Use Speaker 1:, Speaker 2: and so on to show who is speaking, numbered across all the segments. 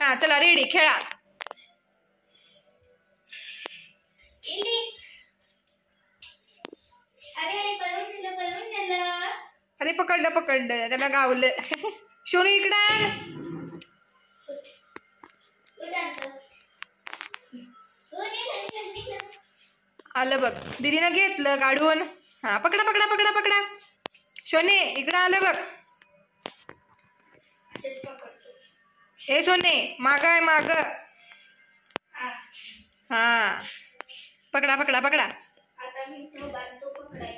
Speaker 1: हा चला रेडी खेळा. अरे पकडलं त्याला गावलं. शोनू इकडं आलं बघ. दीदीनं घेतलं काढून. हा पकडा. शोने इकडं आलं बघ. हे सोने माग आहे माग. हा पकडा.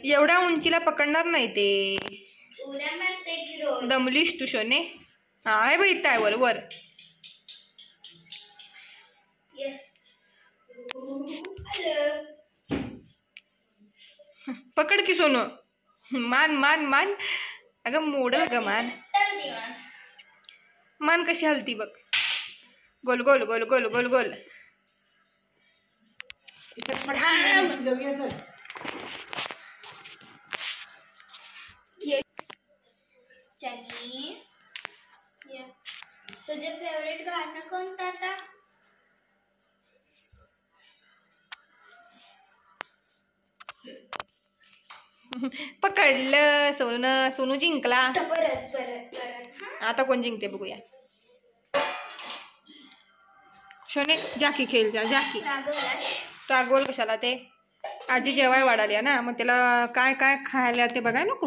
Speaker 1: एवढ्या उंचीला पकडणार नाही ते. दमलीस तू शोने. हा आहे बाई इथं वर. पकड की सोनू. मान अगं मोडल ग मान कशी हलती बघ. गोल.
Speaker 2: तुझे फेवरेट गाणं कोणतं आता?
Speaker 1: पकडलं सोनू जिंकला.
Speaker 2: परत
Speaker 1: आता कोण जिंकते बघूया. शोने जाकी खेळ जाकी. रागवल कशाला ते. आजी जेवाय वाढाली ना मग त्याला काय खायला ते बघाय नको.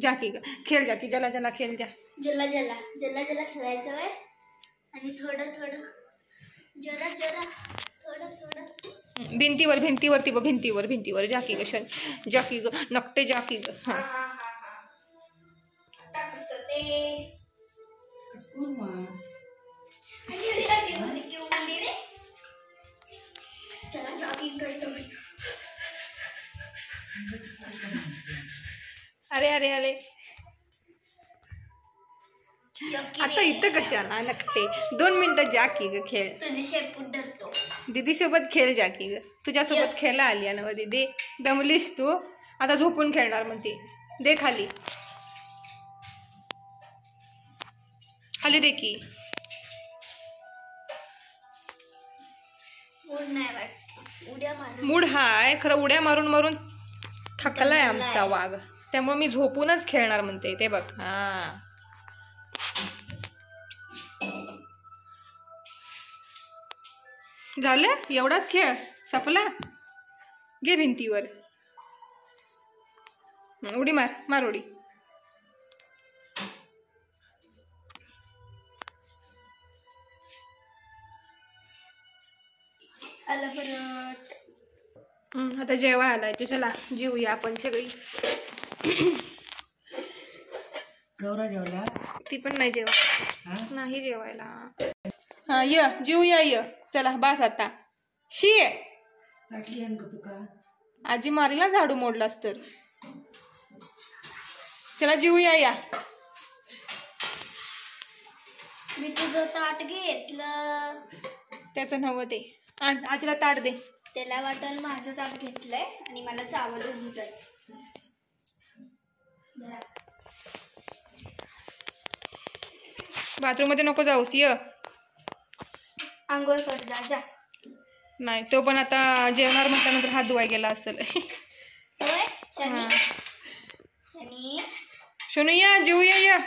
Speaker 1: जाकी खेळ जाकी. जला खेळ जा.
Speaker 2: जला खेळायचं आहे. आणि थोडं जरा भिंतीवर जाकी ग शन. जाकी ग नकटे जाकी ग. हा आता कसं ते चला जॉगिंग करतो मी.
Speaker 1: अरे आता इथं कशाला नकटे. 2 मिनिटं जाकी ग खेळ.
Speaker 2: तुझी शेपूट धरतो.
Speaker 1: दीदी सोबत खेळ जाकी ग. तुझ्यासोबत खेळला आली ना दीदी. दमलीस तू आता झोपून खेळणार म्हणते. दे खाली दे की. मूड हाय खरं. उड्या मारून थकलाय आमचा वाघ. त्यामुळे मी झोपूनच खेळणार म्हणते. ते बघ. हा झालं एवढाच खेळ संपला. घे भिंतीवर उडी मार उडी. आता जेवा आलाय तू. चला जेवूया आपण सगळी.
Speaker 3: गौरा जेवला.
Speaker 1: ती पण नाही नाही जेवायला. हा जेवूया चला बास आता. आजी मारीला झाडू मोडलास तर. चला जेवूया.
Speaker 2: मी तुझं ताट घेतलं.
Speaker 1: त्याचं नवं ते. आजीला ताट दे.
Speaker 2: त्याला वाटलं माझं ताट घेतलंय आणि मला चावल होऊन जाईल.
Speaker 1: बाथरूम मध्ये नको जाऊस.
Speaker 2: आंघोळ कर जा.
Speaker 1: नाही तो पण आता जेवणार म्हटल्यानंतर हात धुवाय गेला असेल.
Speaker 2: होय शनी
Speaker 1: शोनू जेवूया.